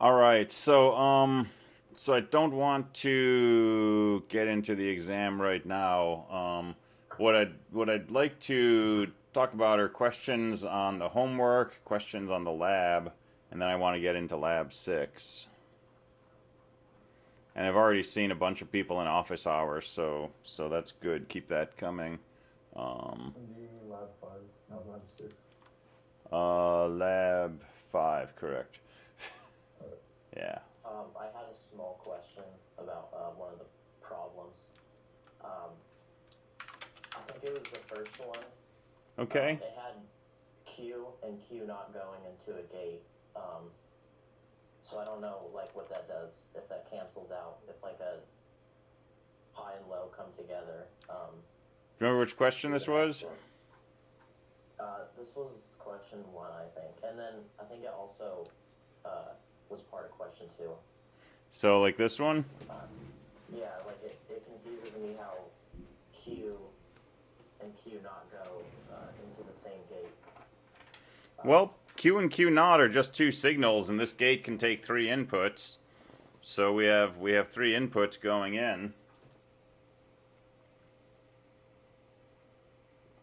All right, so I don't want to get into the exam right now. What I'd like to talk about are questions on the homework, questions on the lab, and then I want to get into lab 6. And I've already seen a bunch of people in office hours, so that's good. Keep that coming. Um, And do you mean lab 5, not lab 6? lab 5, correct? Alright. Yeah. I had a small question about one of the problems. Um, I think it was the first one. Okay. It had Q and Q not going into a gate. So I don't know like what that does, if that cancels out, if like a high and low come together. Do you remember which question this was? This was question 1, I think, and then I think it also was part of question 2. So like this one? Yeah, like it confuses me how Q and Q not go into the same gate. Well, Q and Q naught are just two signals, and this gate can take 3 inputs. So we have 3 inputs going in.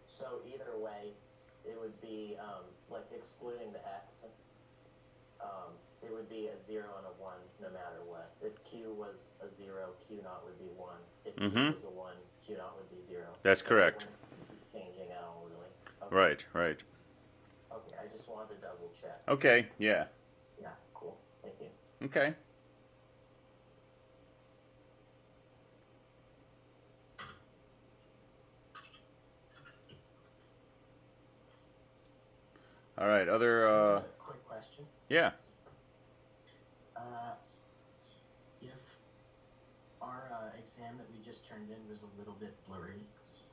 So either way, it would be like excluding the X. It would be a 0 and a 1 no matter what. If Q was a 0, Q naught would be 1. If Q was a 1, Q naught would be 0. That's So correct. it wouldn't be changing at all, really. Okay. Right, right. Okay, I just wanted to double check. Okay, yeah. Yeah, cool. Thank you. Okay. All right, other Quick question. yeah. If our exam that we just turned in was a little bit blurry,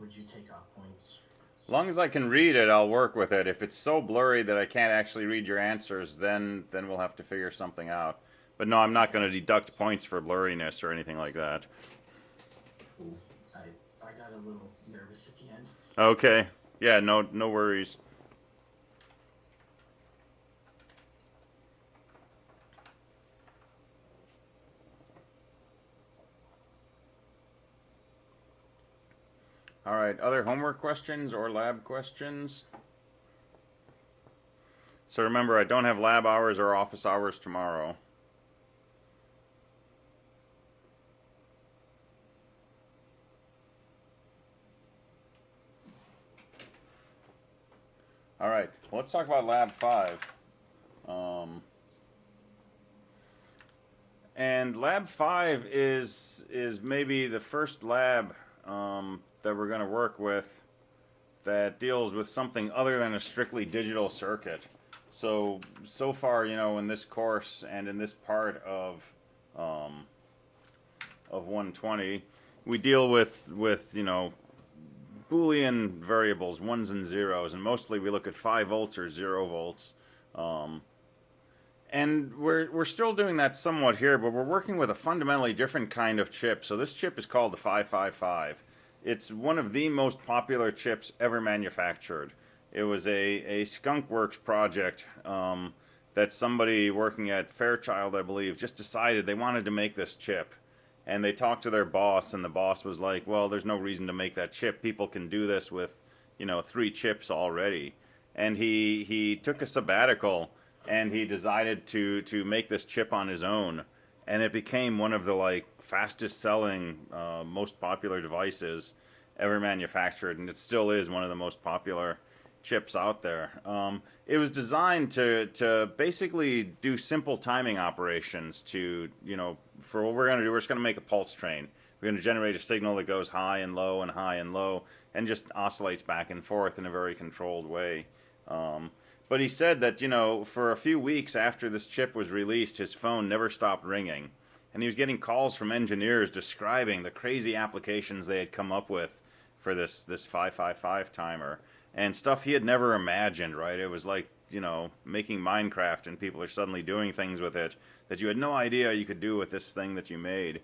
would you take off points? As long as I can read it, I'll work with it. If it's so blurry that I can't actually read your answers, then we'll have to figure something out. But no, I'm not going to deduct points for blurriness or anything like that. Cool. I got a little nervous at the end. Okay. Yeah, no worries. All right, other homework questions or lab questions? So remember, I don't have lab hours or office hours tomorrow. All right, well, let's talk about lab 5. And lab 5 is maybe the first lab that we're going to work with that deals with something other than a strictly digital circuit. So far, in this course and in this part of 120, we deal with Boolean variables, ones and zeros, and mostly we look at 5 volts or 0 volts. And we're still doing that somewhat here, but we're working with a fundamentally different kind of chip. So this chip is called the 555. It's one of the most popular chips ever manufactured. It was a Skunk Works project that somebody working at Fairchild, I believe, just decided they wanted to make this chip. And they talked to their boss, and the boss was like, well, there's no reason to make that chip. People can do this with, 3 chips already. And he took a sabbatical, and he decided to make this chip on his own. And it became one of the, fastest selling, most popular devices ever manufactured. And it still is one of the most popular chips out there. It was designed to basically do simple timing operations for what we're going to do. We're just going to make a pulse train. We're going to generate a signal that goes high and low and high and low and just oscillates back and forth in a very controlled way. But he said that, for a few weeks after this chip was released, his phone never stopped ringing. And he was getting calls from engineers describing the crazy applications they had come up with for this 555 timer. And stuff he had never imagined, right? It was like, making Minecraft and people are suddenly doing things with it that you had no idea you could do with this thing that you made.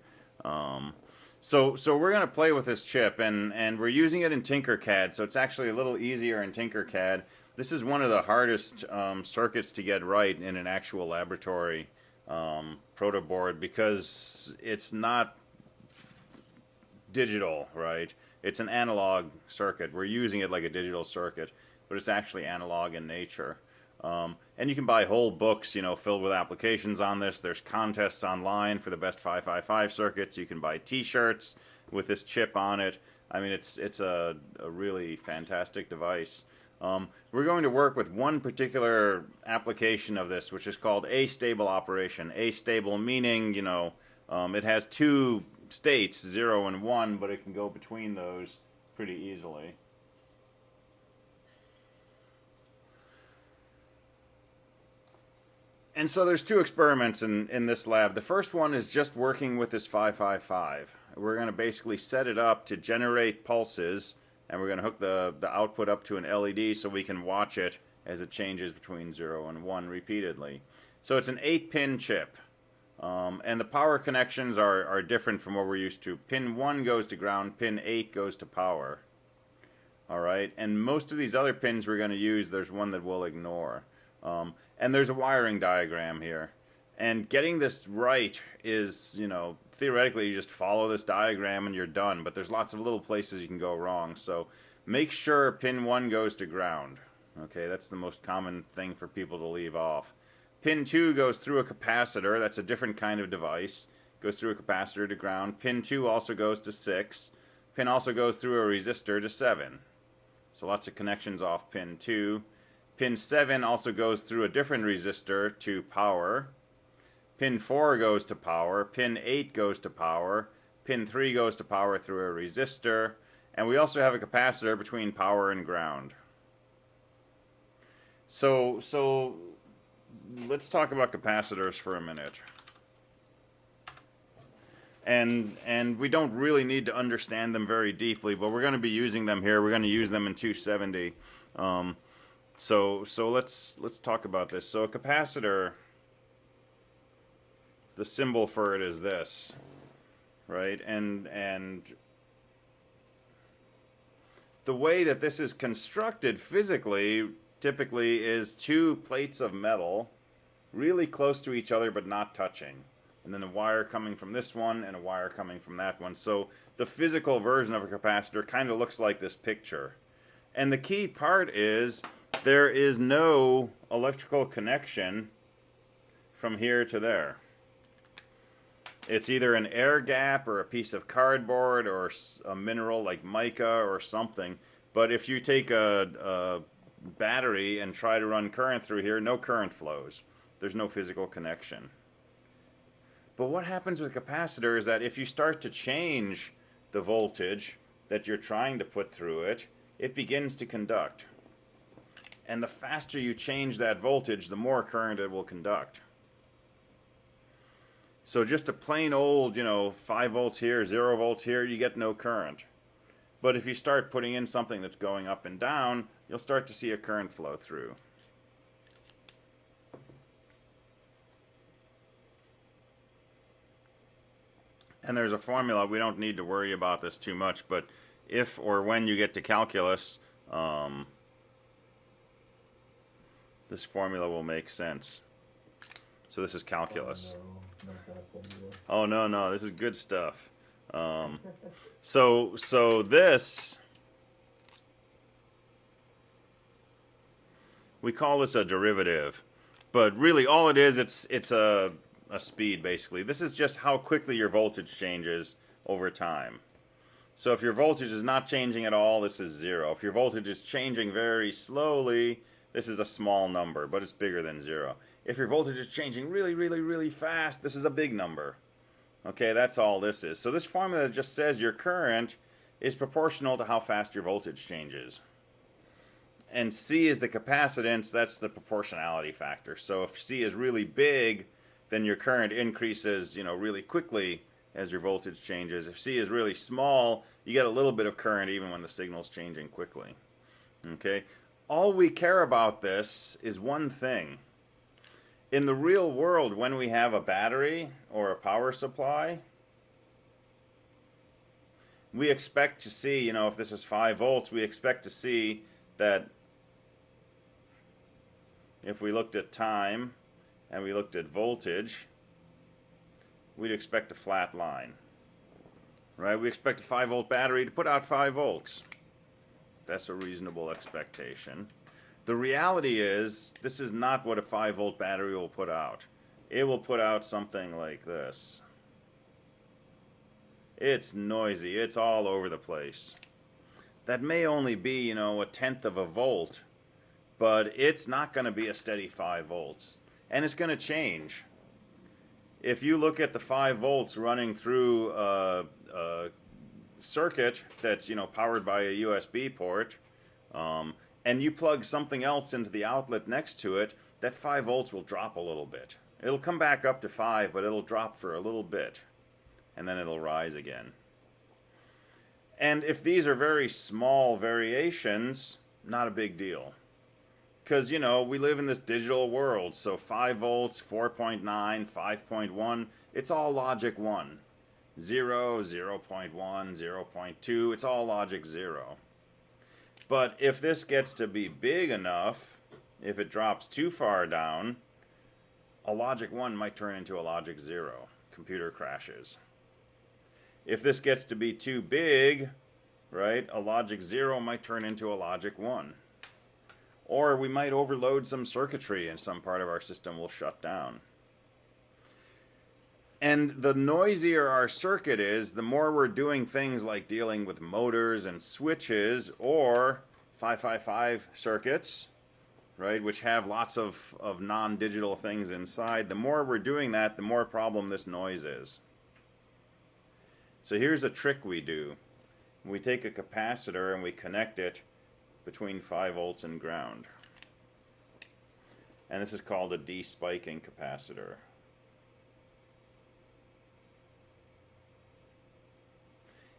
So we're going to play with this chip, and we're using it in Tinkercad, so it's actually a little easier in Tinkercad. This is one of the hardest circuits to get right in an actual laboratory proto board because it's not digital, right? It's an analog circuit. We're using it like a digital circuit, but it's actually analog in nature. And you can buy whole books, you know, filled with applications on this. There's contests online for the best 555 circuits. You can buy T-shirts with this chip on it. I mean, it's a really fantastic device. We're going to work with one particular application of this, which is called astable operation. Astable meaning, you know, it has two states, 0 and 1, but it can go between those pretty easily. And so there's two experiments in this lab. The first one is just working with this 555. We're going to basically set it up to generate pulses, and we're going to hook the output up to an LED so we can watch it as it changes between 0 and 1 repeatedly. So it's an 8-pin chip, and the power connections are different from what we're used to. Pin 1 goes to ground, pin 8 goes to power. Alright, and most of these other pins we're going to use, there's one that we'll ignore. And there's a wiring diagram here. And getting this right is, you know, theoretically you just follow this diagram and you're done, but there's lots of little places you can go wrong. So make sure pin 1 goes to ground. Okay, that's the most common thing for people to leave off. Pin 2 goes through a capacitor. That's a different kind of device. Goes through a capacitor to ground. Pin 2 also goes to 6. Pin also goes through a resistor to 7. So lots of connections off pin 2. Pin 7 also goes through a different resistor to power. Pin 4 goes to power. Pin 8 goes to power. Pin 3 goes to power through a resistor. And we also have a capacitor between power and ground. So let's talk about capacitors for a minute. And we don't really need to understand them very deeply, but we're going to be using them here. We're going to use them in 270. So let's talk about this. So a capacitor, the symbol for it is this, right? And the way that this is constructed physically typically is two plates of metal really close to each other but not touching. And then a wire coming from this one and a wire coming from that one. So the physical version of a capacitor kind of looks like this picture. And the key part is there is no electrical connection from here to there. It's either an air gap or a piece of cardboard or a mineral like mica or something. But if you take a battery and try to run current through here, no current flows. There's no physical connection. But what happens with a capacitor is that if you start to change the voltage that you're trying to put through it, it begins to conduct. And the faster you change that voltage, the more current it will conduct. So just a plain old, 5 volts here, 0 volts here, you get no current. But if you start putting in something that's going up and down, you'll start to see a current flow through. And there's a formula. We don't need to worry about this too much, but if or when you get to calculus, this formula will make sense. So this is calculus. Oh, no, this is good stuff. So this, we call this a derivative, but really all it is, it's a speed basically. This is just how quickly your voltage changes over time. So if your voltage is not changing at all, this is 0. If your voltage is changing very slowly, this is a small number, but it's bigger than 0. If your voltage is changing really, really, really fast, this is a big number. Okay, that's all this is. So this formula just says your current is proportional to how fast your voltage changes. And C is the capacitance, that's the proportionality factor. So if C is really big, then your current increases, really quickly as your voltage changes. If C is really small, you get a little bit of current even when the signal's changing quickly. Okay? All we care about this is one thing. In the real world, when we have a battery or a power supply, we expect to see, if this is 5 volts, we expect to see that if we looked at time and we looked at voltage, we'd expect a flat line. Right? We expect a 5-volt battery to put out 5 volts. That's a reasonable expectation. The reality is, this is not what a 5-volt battery will put out. It will put out something like this. It's noisy. It's all over the place. That may only be, you know, 1/10 of a volt, but it's not going to be a steady 5 volts. And it's going to change. If you look at the 5 volts running through a circuit that's, you know, powered by a USB port, and you plug something else into the outlet next to it, that 5 volts will drop a little bit. It'll come back up to 5, but it'll drop for a little bit, and then it'll rise again. And if these are very small variations, not a big deal. Because, you know, we live in this digital world, so 5 volts, 4.9, 5.1, it's all logic 1. 0, 0.1, 0.2, it's all logic 0. But if this gets to be big enough, if it drops too far down, a logic 1 might turn into a logic 0. Computer crashes. If this gets to be too big, right, a logic 0 might turn into a logic 1. Or we might overload some circuitry and some part of our system will shut down. And the noisier our circuit is, the more we're doing things like dealing with motors and switches or 555 circuits, right, which have lots of non-digital things inside. The more we're doing that, the more problem this noise is. So here's a trick we do. We take a capacitor and we connect it between 5 volts and ground. And this is called a de-spiking capacitor.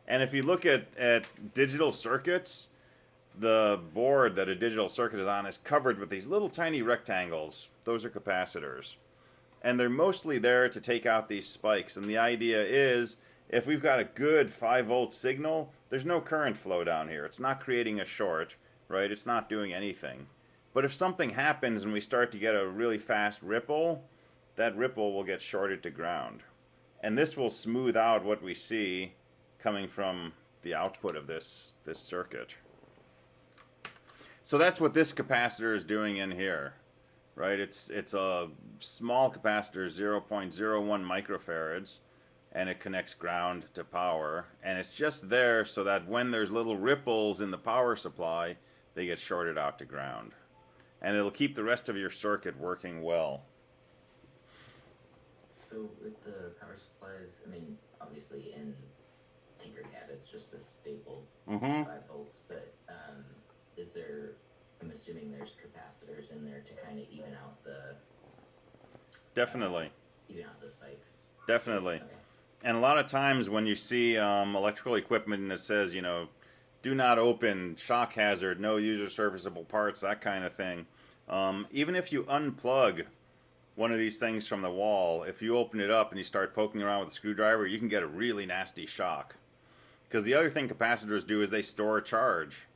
And if you look at digital circuits, the board that a digital circuit is on is covered with these little tiny rectangles. Those are capacitors. And they're mostly there to take out these spikes. And the idea is, if we've got a good 5-volt signal, there's no current flow down here. It's not creating a short, right? It's not doing anything. But if something happens and we start to get a really fast ripple, that ripple will get shorted to ground. And this will smooth out what we see coming from the output of this circuit. So that's what this capacitor is doing in here, right? It's a small capacitor, 0.01 microfarads, and it connects ground to power. And it's just there so that when there's little ripples in the power supply, they get shorted out to ground. And it'll keep the rest of your circuit working well. So with the power supplies, I mean, obviously in Tinkercad it's just a staple 5 volts, but is there, I'm assuming there's capacitors in there to kind of even out the... Definitely. Even out the spikes. Definitely. Okay. And a lot of times when you see electrical equipment and it says, you know, do not open, shock hazard, no user serviceable parts, that kind of thing. Even if you unplug one of these things from the wall, if you open it up and you start poking around with a screwdriver, you can get a really nasty shock. Because the other thing capacitors do is they store charge,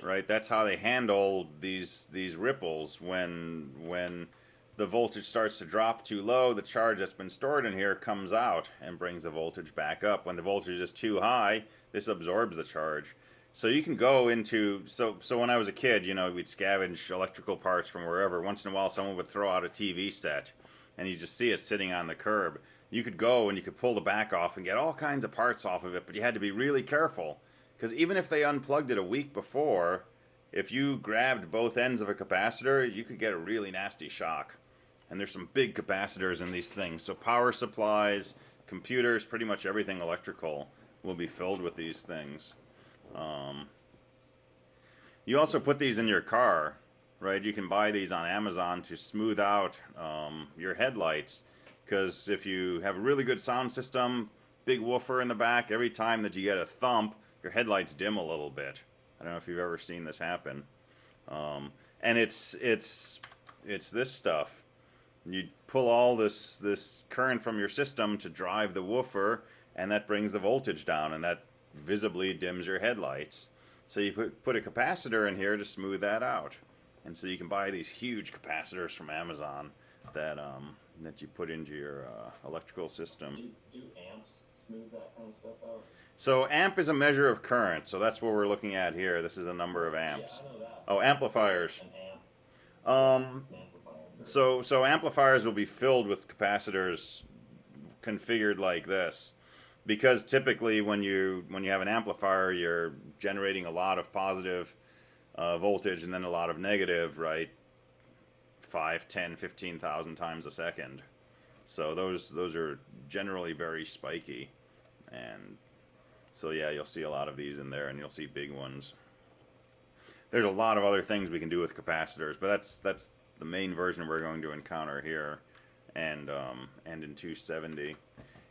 right? That's how they handle these ripples. When the voltage starts to drop too low, the charge that's been stored in here comes out and brings the voltage back up. When the voltage is too high, this absorbs the charge. So you can go into, so when I was a kid, you know, we'd scavenge electrical parts from wherever. Once in a while, someone would throw out a TV set, and you just see it sitting on the curb. You could go and you could pull the back off and get all kinds of parts off of it, but you had to be really careful. Because even if they unplugged it a week before, if you grabbed both ends of a capacitor, you could get a really nasty shock. And there's some big capacitors in these things. So power supplies, computers, pretty much everything electrical will be filled with these things. You also put these in your car, right? You can buy these on Amazon to smooth out your headlights. Because if you have a really good sound system, big woofer in the back, every time that you get a thump, your headlights dim a little bit. I don't know if you've ever seen this happen. And it's this stuff. You pull all this current from your system to drive the woofer, and that brings the voltage down, and that visibly dims your headlights. So you put a capacitor in here to smooth that out. And so you can buy these huge capacitors from Amazon that that you put into your electrical system. Do amps smooth that kind of stuff out? So amp is a measure of current. So that's what we're looking at here. This is a number of amps. Yeah, I know that. Oh, amplifiers. An amp, Um, an amplifier. so amplifiers will be filled with capacitors configured like this, because typically when you have an amplifier, you're generating a lot of positive voltage and then a lot of negative, right? 5, 10, 15,000 times a second. So those are generally very spiky, and so yeah, you'll see a lot of these in there, and you'll see big ones. There's a lot of other things we can do with capacitors, but that's the main version we're going to encounter here, and in 270.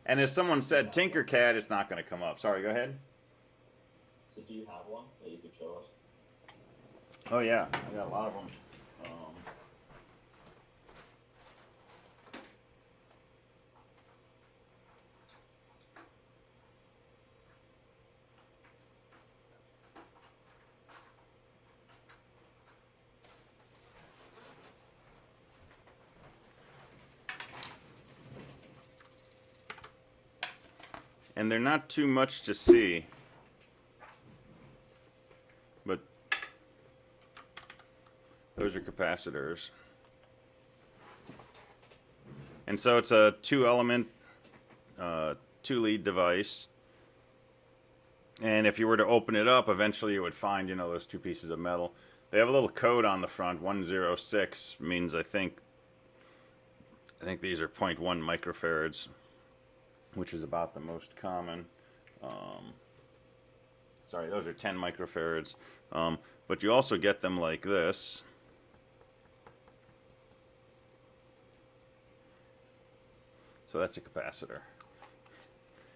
And as someone said, Tinkercad is not going to come up. Sorry, go ahead. So do you have one that you could show us? Oh yeah, I got a lot of them. And they're not too much to see, but those are capacitors. And so it's a 2-element, 2-lead device. And if you were to open it up, eventually you would find, you know, those two pieces of metal. They have a little code on the front. 106 means I think these are 0.1 microfarads, which is about the most common. Sorry, those are 10 microfarads. But you also get them like this. So that's a capacitor.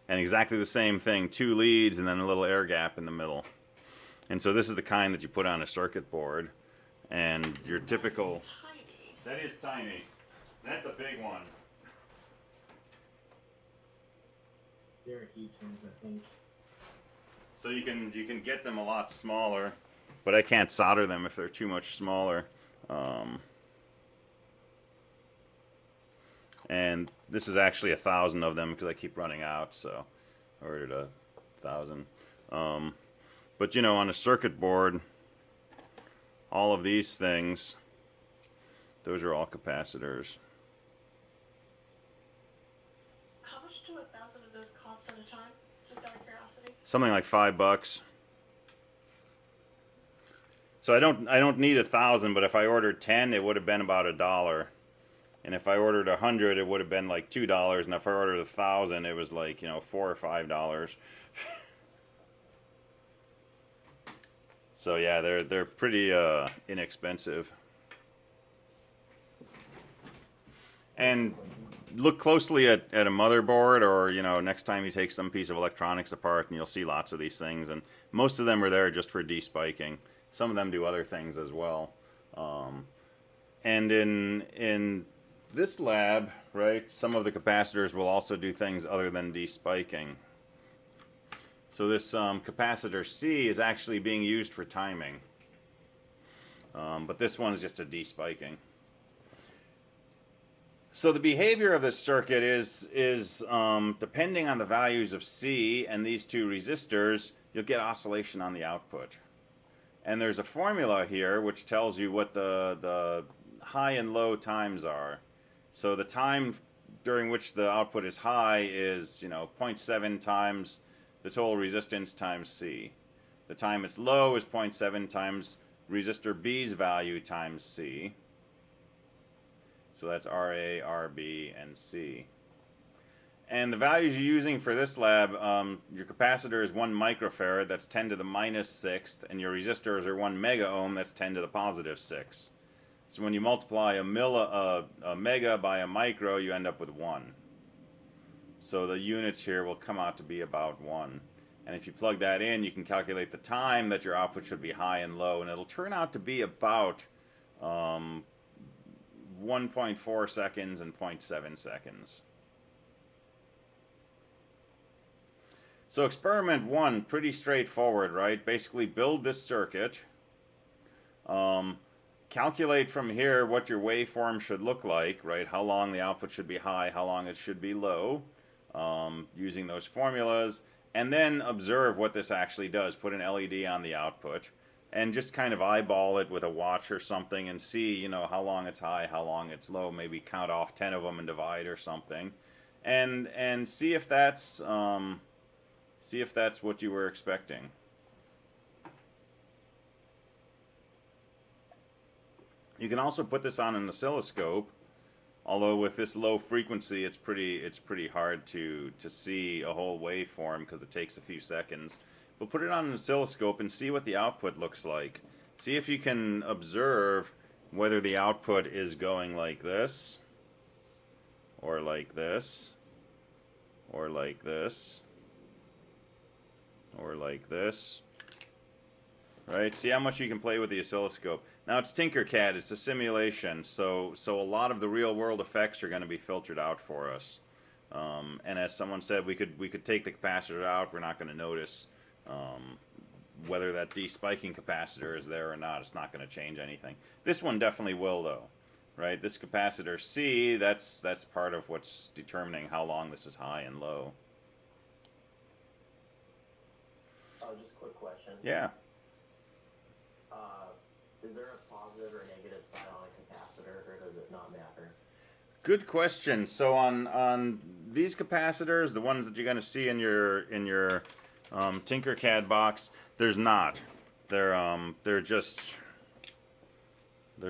And exactly the same thing, 2 leads and then a little air gap in the middle. And so this is the kind that you put on a circuit board. And your typical... That is tiny. That's a big one. They're huge ones, I think. So you can get them a lot smaller, but I can't solder them if they're too much smaller. And this is actually 1,000 of them because I keep running out, so I ordered 1,000. But you know, on a circuit board, all of these things, those are all capacitors. How much do 1,000 of those cost at a time? Just out of curiosity. Something like $5. So I don't need 1,000, but if I ordered 10, it would have been about $1. And if I ordered 100, it would have been like $2. And if I ordered 1,000, it was like, you know, $4 or $5. So yeah, they're pretty inexpensive. And look closely at a motherboard, or you know, next time you take some piece of electronics apart, and you'll see lots of these things. And most of them are there just for despiking. Some of them do other things as well. And in this lab, right, some of the capacitors will also do things other than despiking. So this capacitor C is actually being used for timing. But this one is just a despiking. So the behavior of this circuit is depending on the values of C and these two resistors, you'll get oscillation on the output. And there's a formula here which tells you what the high and low times are. So the time during which the output is high is, you know, 0.7 times the total resistance times C. The time it's low is 0.7 times resistor B's value times C. So that's RA, RB, and C. And the values you're using for this lab, your capacitor is 1 microfarad, that's 10 to the minus 6th, and your resistors are 1 mega ohm, that's 10 to the positive 6th. So when you multiply a mega by a micro, you end up with 1. So the units here will come out to be about 1. And if you plug that in, you can calculate the time that your output should be high and low, and it'll turn out to be about 1.4 seconds and 0.7 seconds. So experiment 1, pretty straightforward, right? Basically build this circuit, calculate from here what your waveform should look like, right? How long the output should be high, how long it should be low, using those formulas, and then observe what this actually does. Put an LED on the output, and just kind of eyeball it with a watch or something and see, you know, how long it's high, how long it's low. Maybe count off 10 of them and divide or something, and see if that's what you were expecting. You can also put this on an oscilloscope, although with this low frequency, it's pretty hard to see a whole waveform because it takes a few seconds. But put it on an oscilloscope and see what the output looks like. See if you can observe whether the output is going like this, or like this, or like this, or like this. Right? See how much you can play with the oscilloscope. Now it's Tinkercad, it's a simulation, so a lot of the real world effects are going to be filtered out for us. And as someone said, we could take the capacitor out. We're not going to notice whether that despiking capacitor is there or not. It's not going to change anything. This one definitely will, though, right? This capacitor C, that's part of what's determining how long this is high and low. Oh, just a quick question. Yeah. Is there a positive or negative side on a capacitor, or does it not matter? Good question. So on these capacitors, the ones that you're going to see in your Tinkercad box, there's not. They're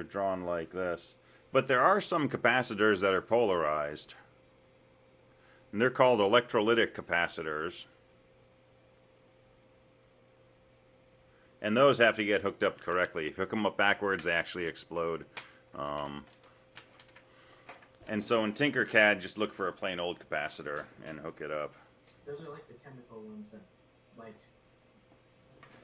drawn like this. But there are some capacitors that are polarized, and they're called electrolytic capacitors. And those have to get hooked up correctly. If you hook them up backwards, they actually explode. And so in Tinkercad, just look for a plain old capacitor and hook it up. Those are like the chemical ones that, like,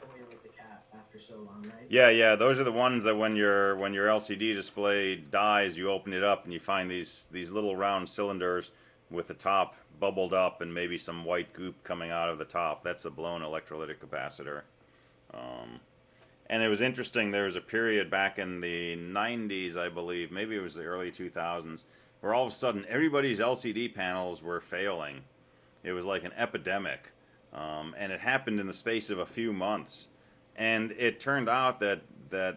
go away like the cat after so long, right? Yeah. Those are the ones that when your LCD display dies, you open it up and you find these little round cylinders with the top bubbled up and maybe some white goop coming out of the top. That's a blown electrolytic capacitor. And it was interesting, there was a period back in the 90s, I believe, maybe it was the early 2000s, where all of a sudden everybody's LCD panels were failing. It was like an epidemic. And it happened in the space of a few months. And it turned out that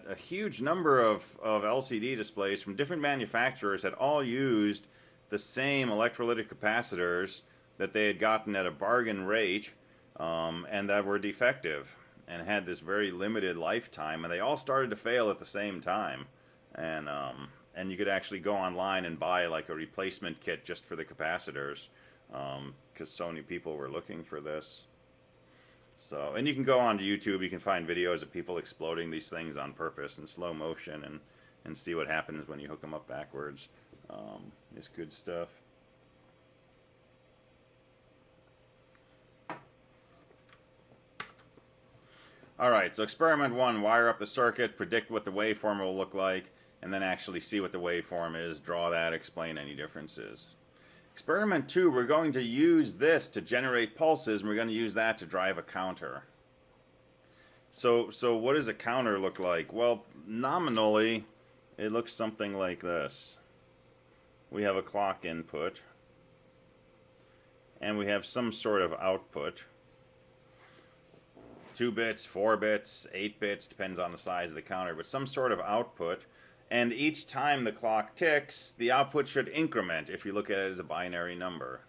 a huge number of LCD displays from different manufacturers had all used the same electrolytic capacitors that they had gotten at a bargain rate, and that were defective and had this very limited lifetime, and they all started to fail at the same time. And you could actually go online and buy like a replacement kit just for the capacitors, because so many people were looking for this. So, and you can go onto YouTube, you can find videos of people exploding these things on purpose in slow motion and see what happens when you hook them up backwards. It's good stuff. Alright, so experiment 1, wire up the circuit, predict what the waveform will look like, and then actually see what the waveform is, draw that, explain any differences. Experiment 2, we're going to use this to generate pulses, and we're going to use that to drive a counter. So what does a counter look like? Well, nominally, it looks something like this. We have a clock input, and we have some sort of output. 2 bits, 4 bits, 8 bits, depends on the size of the counter, but some sort of output. And each time the clock ticks, the output should increment if you look at it as a binary number.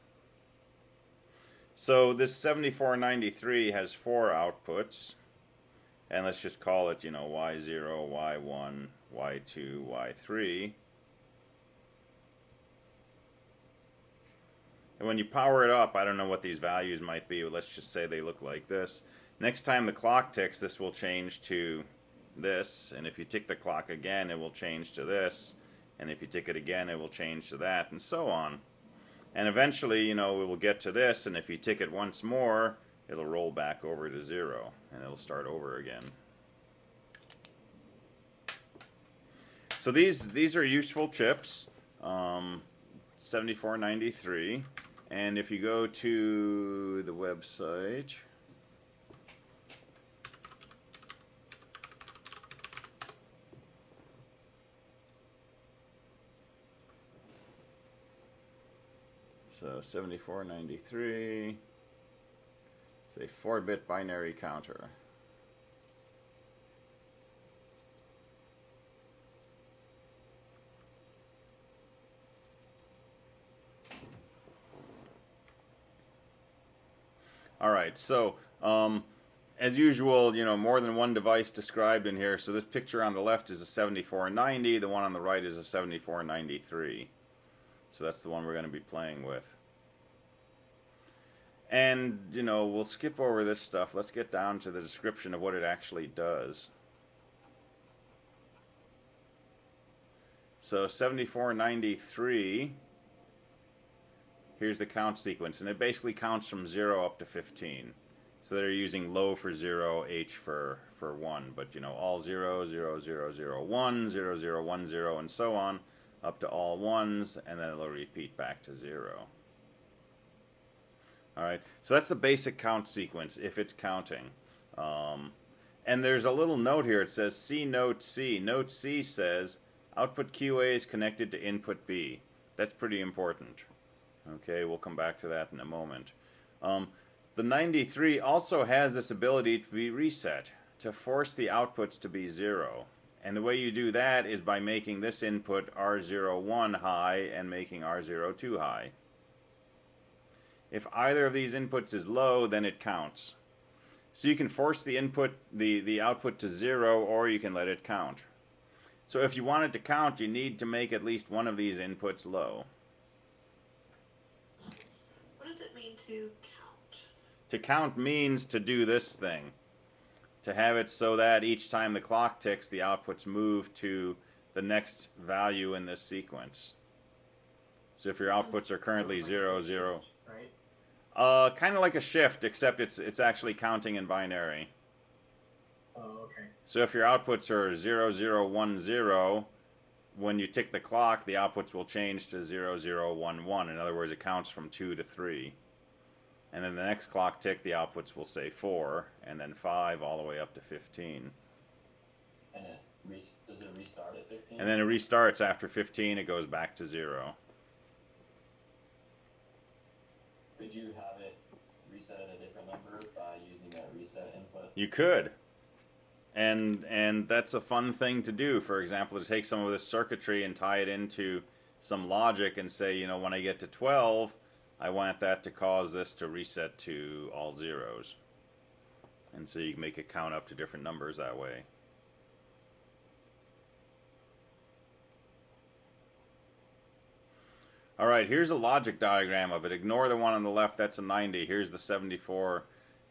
So this 7493 has 4 outputs. And let's just call it, Y0, Y1, Y2, Y3. And when you power it up, I don't know what these values might be, but let's just say they look like this. Next time the clock ticks, this will change to this, and if you tick the clock again, it will change to this, and if you tick it again, it will change to that, and so on. And eventually, we will get to this, and if you tick it once more, it'll roll back over to 0, and it'll start over again. So these are useful chips, 7493, and if you go to the website, So 7493. It's a 4-bit binary counter. All right, so as usual, you know, more than one device described in here. So this picture on the left is a 7490. The one on the right is a 7493. So that's the one we're going to be playing with. And, you know, we'll skip over this stuff. Let's get down to the description of what it actually does. So 7493, here's the count sequence. And it basically counts from 0 up to 15. So they're using low for 0, H for 1. But, you know, all 0, 0, 0, 0, 1, 0, 0, 1, 0, and so on, up to all 1s, and then it'll repeat back to 0. Alright, so that's the basic count sequence, if it's counting. And there's a little note here. It says C note C. Note C says output QA is connected to input B. That's pretty important. Okay, we'll come back to that in a moment. The 93 also has this ability to be reset, to force the outputs to be 0. And the way you do that is by making this input R01 high and making R02 high. If either of these inputs is low, then it counts. So you can force the output to 0, or you can let it count. So if you want it to count, you need to make at least one of these inputs low. What does it mean to count? To count means to do this thing. To have it so that each time the clock ticks, the outputs move to the next value in this sequence. So if your outputs are currently Looks like 0, a 0... shift, right? Kind of like a shift, except it's actually counting in binary. Oh, okay. So if your outputs are 0, 0, 1, 0, when you tick the clock, the outputs will change to 0, 0, 1, 1. In other words, it counts from 2 to 3. And then the next clock tick, the outputs will say 4, and then 5, all the way up to 15. And does it restart at 15? And then it restarts after 15, it goes back to 0. Could you have it reset at a different number by using that reset input? You could. And that's a fun thing to do. For example, to take some of this circuitry and tie it into some logic and say, you know, when I get to 12, I want that to cause this to reset to all zeros. And so you can make it count up to different numbers that way. Alright, here's a logic diagram of it. Ignore the one on the left, that's a 90. Here's the 74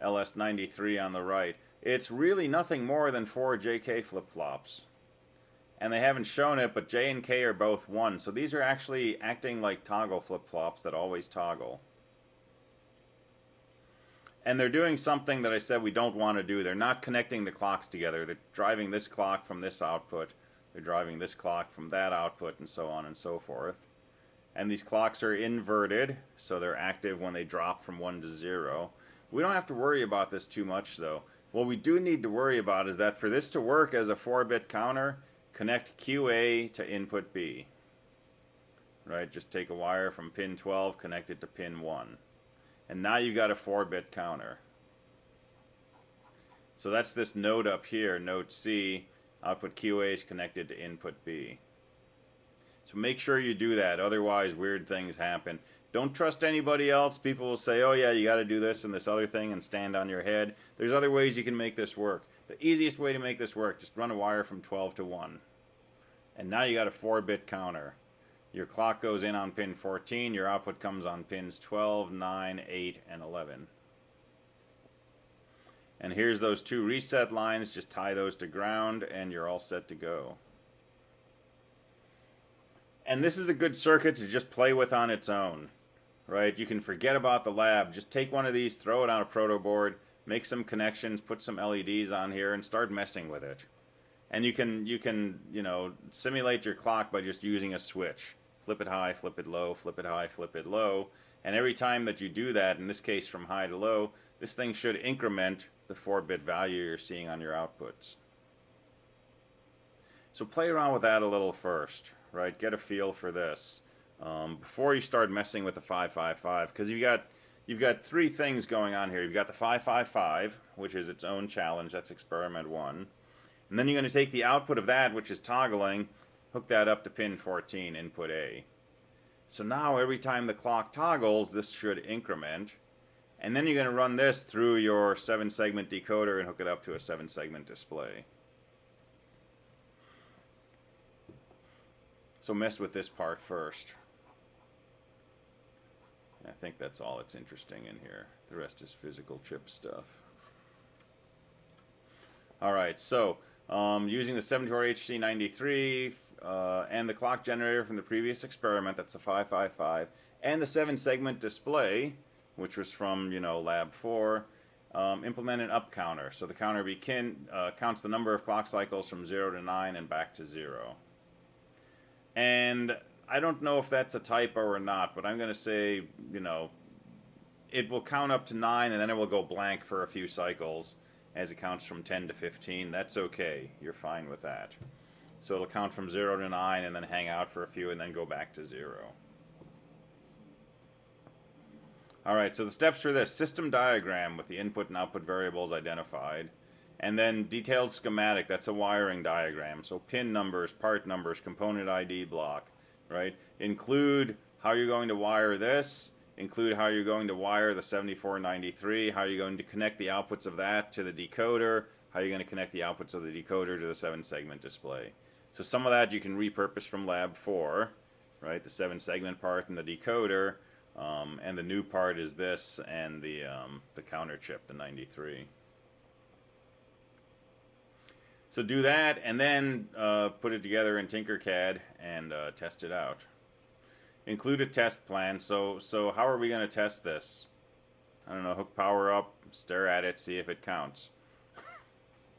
LS93 on the right. It's really nothing more than 4 JK flip-flops. And they haven't shown it, but J and K are both 1. So these are actually acting like toggle flip-flops that always toggle. And they're doing something that I said we don't want to do. They're not connecting the clocks together. They're driving this clock from this output. They're driving this clock from that output, and so on and so forth. And these clocks are inverted, so they're active when they drop from 1 to 0. We don't have to worry about this too much, though. What we do need to worry about is that for this to work as a 4-bit counter, connect QA to input B. Right, just take a wire from pin 12, connect it to pin 1. And now you've got a 4-bit counter. So that's this node up here, node C, output QA is connected to input B. So make sure you do that, otherwise weird things happen. Don't trust anybody else. People will say, oh yeah, you got to do this and this other thing and stand on your head. There's other ways you can make this work. The easiest way to make this work, just run a wire from 12 to 1. And now you got a 4-bit counter. Your clock goes in on pin 14, your output comes on pins 12, 9, 8, and 11. And here's those 2 reset lines, just tie those to ground and you're all set to go. And this is a good circuit to just play with on its own, right? You can forget about the lab. Just take one of these, throw it on a proto board, make some connections, put some LEDs on here, and start messing with it. And you can, you know, simulate your clock by just using a switch. Flip it high, flip it low, flip it high, flip it low. And every time that you do that, in this case from high to low, this thing should increment the 4-bit value you're seeing on your outputs. So play around with that a little first. Right, get a feel for this. before you start messing with the 555, because you've got three things going on here. You've got the 555, which is its own challenge. That's experiment 1. And then you're going to take the output of that, which is toggling, hook that up to pin 14, input A. So now every time the clock toggles, this should increment. And then you're going to run this through your 7-segment decoder and hook it up to a 7-segment display. So mess with this part first. I think that's all that's interesting in here. The rest is physical chip stuff. Alright, so using the 74HC93 and the clock generator from the previous experiment, that's the 555, and the 7-segment display, which was from, lab 4, implement an up counter. So the counter counts the number of clock cycles from 0 to 9 and back to 0. And I don't know if that's a typo or not, but I'm going to say, it will count up to 9 and then it will go blank for a few cycles as it counts from 10 to 15. That's okay. You're fine with that. So it'll count from 0 to 9 and then hang out for a few and then go back to 0. Alright, so the steps for this: system diagram with the input and output variables identified. And then detailed schematic, that's a wiring diagram. So pin numbers, part numbers, component ID block, right? Include how you're going to wire this, include how you're going to wire the 7493, how you're going to connect the outputs of that to the decoder, how you're going to connect the outputs of the decoder to the 7-segment display. So some of that you can repurpose from lab 4, right? The 7-segment part and the decoder, and the new part is this and the counter chip, the 93. So do that, and then put it together in Tinkercad and test it out. Include a test plan. So how are we going to test this? I don't know, hook power up, stare at it, see if it counts.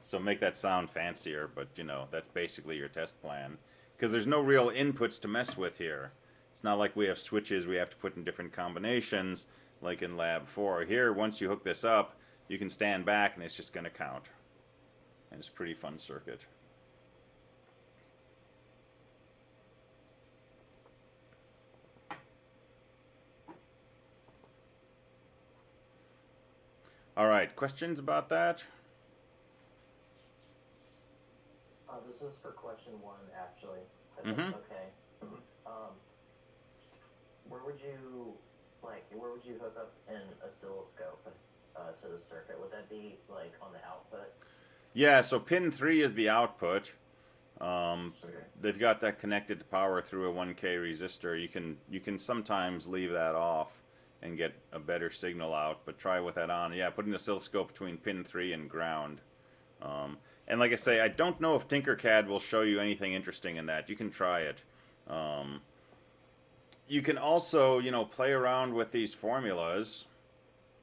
So make that sound fancier, but that's basically your test plan. Because there's no real inputs to mess with here. It's not like we have switches we have to put in different combinations like in lab 4. Here, once you hook this up, you can stand back and it's just going to count. And it's a pretty fun circuit. Alright, questions about that? This is for question 1, actually, if Mm-hmm. that's okay. Where would you hook up an oscilloscope to the circuit? Would that be, on the output? Yeah, so pin 3 is the output. Okay. They've got that connected to power through a 1K resistor. You can sometimes leave that off and get a better signal out, but try with that on. Yeah, put an oscilloscope between pin 3 and ground. And like I say, I don't know if Tinkercad will show you anything interesting in that. You can try it. You can also, play around with these formulas.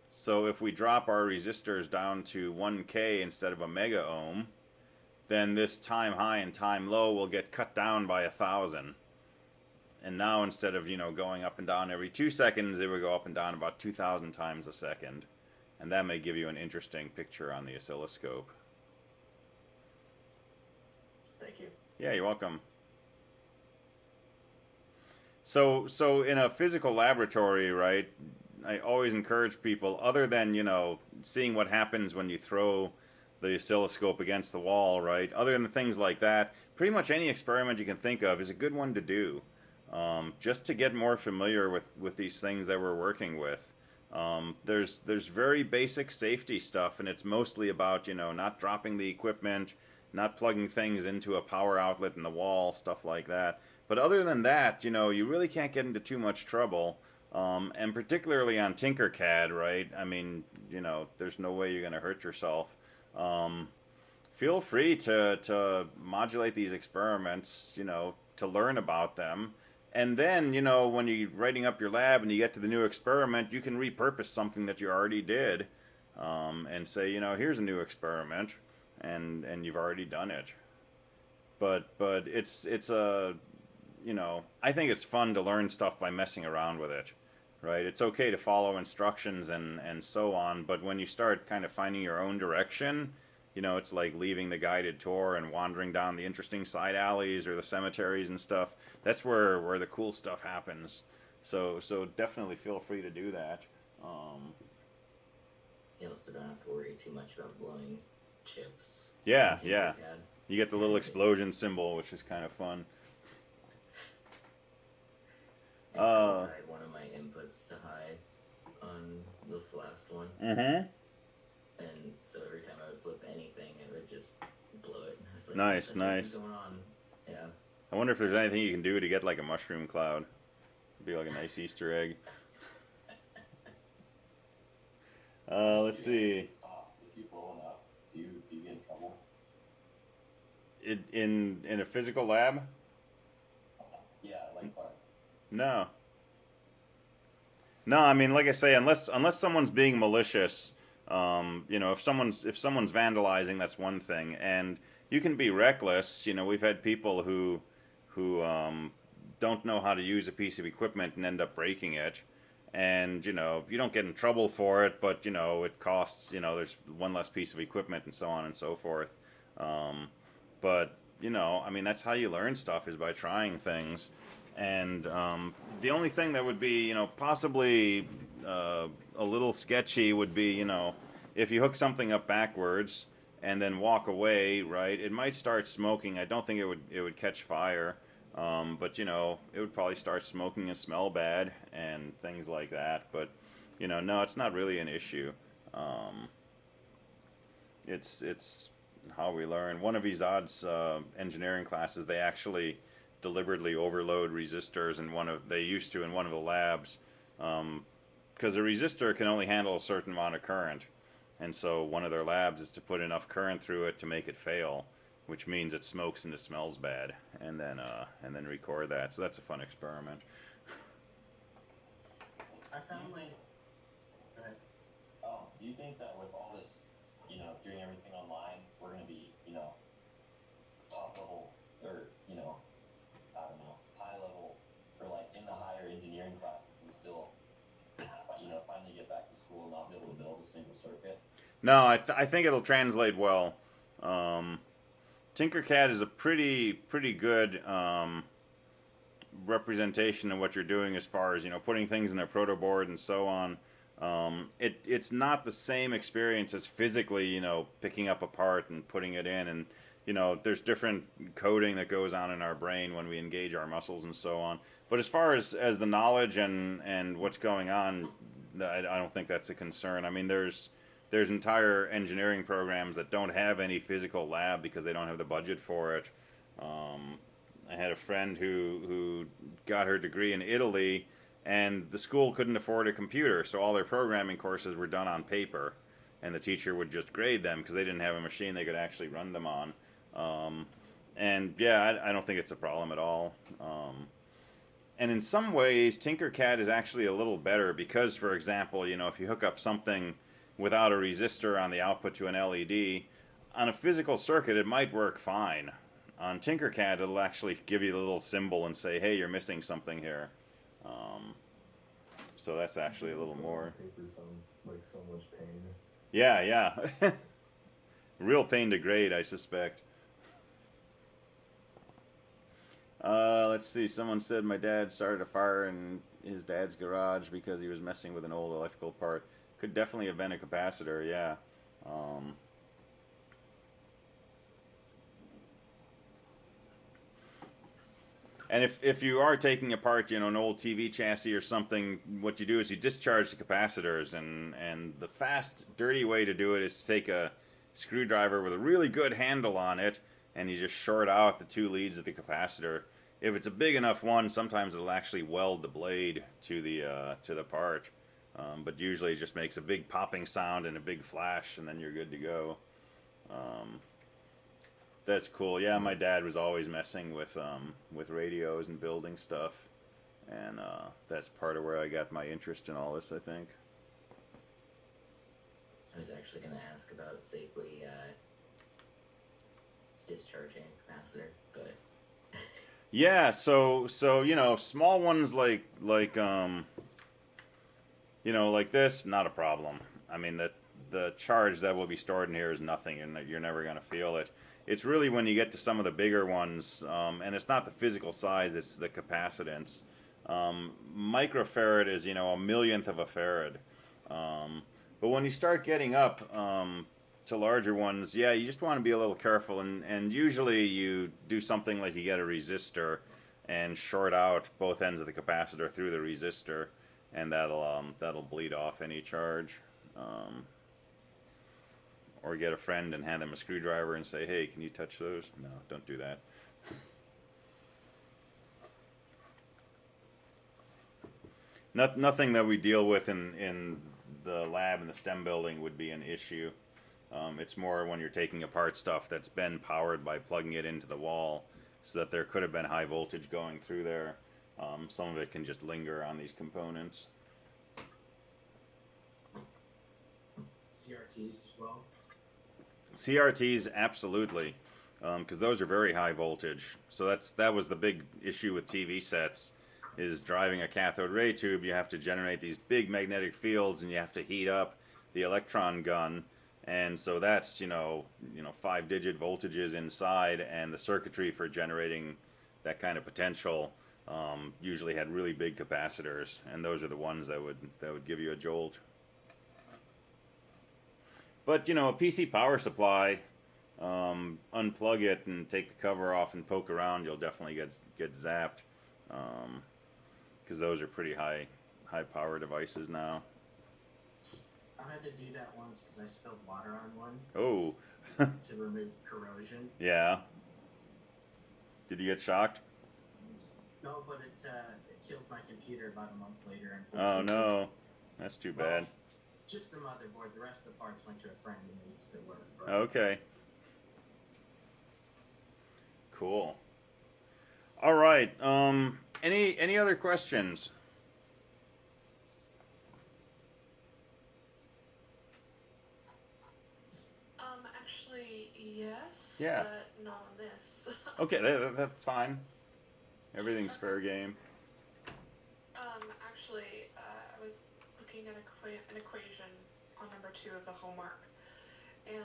So if we drop our resistors down to 1K instead of a mega ohm, then this time high and time low will get cut down by 1,000. And now instead of, going up and down every 2 seconds, it would go up and down about 2,000 times a second. And that may give you an interesting picture on the oscilloscope. Thank you. Yeah, you're welcome. So in a physical laboratory, right, I always encourage people, other than, seeing what happens when you throw the oscilloscope against the wall, right, other than things like that, pretty much any experiment you can think of is a good one to do, just to get more familiar with these things that we're working with. There's very basic safety stuff, and it's mostly about, not dropping the equipment, not plugging things into a power outlet in the wall, stuff like that. But other than that, you really can't get into too much trouble. And particularly on Tinkercad, right? I mean, there's no way you're going to hurt yourself. Feel free to modulate these experiments, to learn about them. And then, when you're writing up your lab and you get to the new experiment, you can repurpose something that you already did and say, here's a new experiment, and you've already done it. But it's a, I think it's fun to learn stuff by messing around with it. Right, it's okay to follow instructions and so on, but when you start kind of finding your own direction, it's like leaving the guided tour and wandering down the interesting side alleys or the cemeteries and stuff. that's where the cool stuff happens. So definitely feel free to do that. You also don't have to worry too much about blowing chips. Yeah, in yeah. Tinkercad. You get the little explosion symbol, which is kind of fun. And so I had one of my inputs to high on this last one, Mm-hmm. and so every time I would flip anything, it would just blow it. I was like, Nice, what the heck is nice. going on? Yeah. I wonder if there's anything you can do to get like a mushroom cloud. It'd be like a nice Easter egg. Let's see. If you blow it up, do you get in trouble? In a physical lab? Yeah, like what? No. No, I mean, like I say, unless someone's being malicious, if someone's vandalizing, that's one thing, and you can be reckless. We've had people who don't know how to use a piece of equipment and end up breaking it, and you don't get in trouble for it, but it costs. There's one less piece of equipment and so on and so forth. But I mean, that's how you learn stuff, is by trying things. And the only thing that would be, possibly a little sketchy would be, if you hook something up backwards and then walk away, right? It might start smoking. I don't think it would catch fire, but it would probably start smoking and smell bad and things like that. But no, it's not really an issue. It's how we learn. One of Izad's engineering classes, they actually deliberately overload resistors in one of the labs, because a resistor can only handle a certain amount of current, and so one of their labs is to put enough current through it to make it fail, which means it smokes and it smells bad, and then record that. So that's a fun experiment. I found like. Go ahead. Do you think that with all this, doing everything online, we're gonna be, top level, or, I don't know, high level, or like in the higher engineering classes, we still, finally get back to school and not be able to build a single circuit? No, I think it'll translate well. Tinkercad is a pretty good representation of what you're doing as far as putting things in a proto board and so on. It's not the same experience as physically picking up a part and putting it in, and there's different coding that goes on in our brain when we engage our muscles and so on. But as far as the knowledge and what's going on, I don't think that's a concern. I mean, there's entire engineering programs that don't have any physical lab because they don't have the budget for it. I had a friend who got her degree in Italy, and the school couldn't afford a computer, so all their programming courses were done on paper, and the teacher would just grade them because they didn't have a machine they could actually run them on. And yeah, I don't think it's a problem at all. And in some ways, Tinkercad is actually a little better because, for example, if you hook up something without a resistor on the output to an LED, on a physical circuit it might work fine. On Tinkercad, it'll actually give you the little symbol and say, hey, you're missing something here. So that's actually a little more. Paper sounds like so much pain. Yeah. Real pain to grade, I suspect. Let's see. Someone said my dad started a fire in his dad's garage because he was messing with an old electrical part. Could definitely have been a capacitor, yeah. And if you are taking apart, an old TV chassis or something, what you do is you discharge the capacitors, and the fast, dirty way to do it is to take a screwdriver with a really good handle on it, and you just short out the two leads of the capacitor. If it's a big enough one, sometimes it'll actually weld the blade to the part, but usually it just makes a big popping sound and a big flash, and then you're good to go. That's cool. Yeah, my dad was always messing with radios and building stuff, and that's part of where I got my interest in all this, I think. I was actually going to ask about safely discharging a capacitor, but yeah, so small ones like like this, not a problem. I mean, the charge that will be stored in here is nothing, and you're never going to feel it. It's really when you get to some of the bigger ones, and it's not the physical size, it's the capacitance. Microfarad is, you know, a millionth of a farad. But when you start getting up to larger ones, yeah, you just want to be a little careful, and usually you do something like you get a resistor and short out both ends of the capacitor through the resistor, and that'll bleed off any charge. Or get a friend and hand them a screwdriver and say, hey, can you touch those? No, don't do that. Nothing that we deal with in the lab in the STEM building would be an issue. It's more when you're taking apart stuff that's been powered by plugging it into the wall, so that there could have been high voltage going through there. Some of it can just linger on these components. CRTs as well. CRTs, absolutely, because those are very high voltage. So that was the big issue with TV sets, is driving a cathode ray tube. You have to generate these big magnetic fields, and you have to heat up the electron gun, and so that's you know 5-digit voltages inside, and the circuitry for generating that kind of potential usually had really big capacitors, and those are the ones that would give you a jolt. But, you know, a PC power supply, unplug it and take the cover off and poke around, you'll definitely get zapped. Because those are pretty high power devices now. I had to do that once because I spilled water on one. Oh. To remove corrosion. Yeah. Did you get shocked? No, but it killed my computer about a month later. Oh, no. That's too bad. Just the motherboard. The rest of the parts went to a friend and they still work. But... Okay. Cool. All right. Any other questions? Actually, yes. Yeah. But not on this. Okay, that's fine. Everything's fair game. Actually, I was looking at an equation on number 2 of the homework, and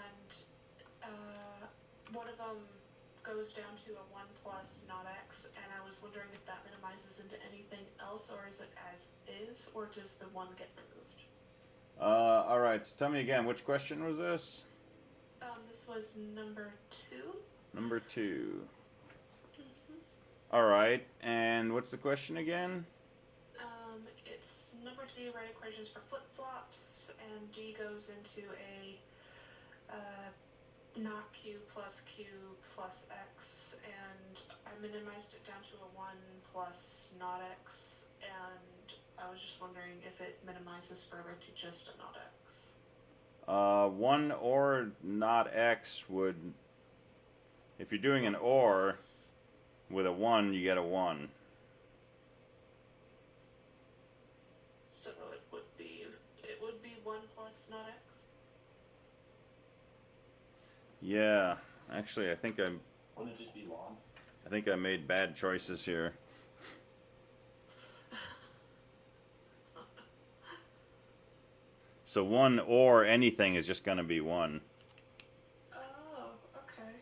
one of them goes down to a 1 plus not x, and I was wondering if that minimizes into anything else, or is it as is, or does the 1 get removed? All right. So tell me again, which question was this? This was number 2. Number 2. All right. And what's the question again? It's number 2, write equations for flip-flops, and D goes into a not q plus x, and I minimized it down to a 1 plus not x, and I was just wondering if it minimizes further to just a not x. 1 or not x would, if you're doing an or with a 1, you get a 1. So it would be 1 plus not x? Yeah, actually, Wouldn't it just be long? I think I made bad choices here. So 1 or anything is just going to be 1. Oh, okay.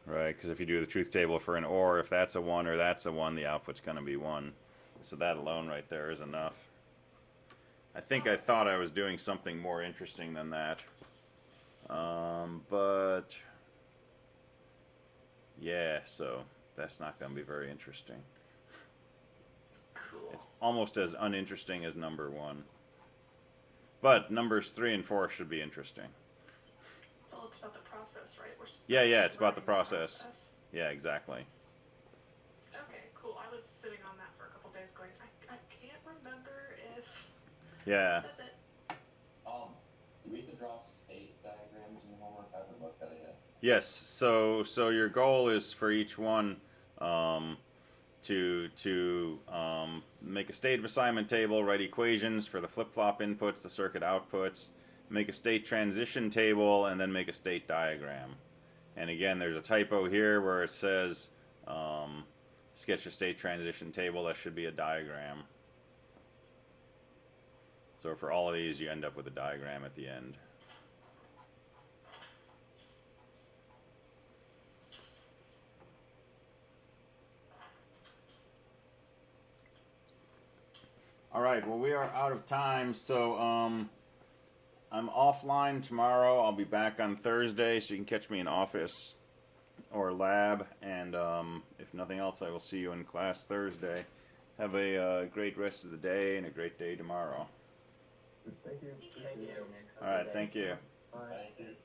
Right, because if you do the truth table for an or, if that's a 1 or that's a 1, the output's going to be 1. So that alone right there is enough. I think I thought I was doing something more interesting than that. But yeah, so that's not going to be very interesting. Cool. It's almost as uninteresting as number 1. But numbers 3 and 4 should be interesting. Well, it's about the process, right? Yeah, it's about the process. Yeah, exactly. Okay, cool. I was sitting on that for a couple days going, I can't remember if... Yeah. That's it. Do we have to draw state diagrams in the homework? I haven't looked at it yet. Yes, so your goal is for each one to make a state of assignment table, write equations for the flip-flop inputs, the circuit outputs, make a state transition table, and then make a state diagram. And again, there's a typo here where it says sketch a state transition table. That should be a diagram. So for all of these, you end up with a diagram at the end. All right. Well, we are out of time, so I'm offline tomorrow. I'll be back on Thursday, so you can catch me in office or lab. And if nothing else, I will see you in class Thursday. Have a great rest of the day and a great day tomorrow. Thank you. Thank you. All right. Thank you. Bye. Thank you.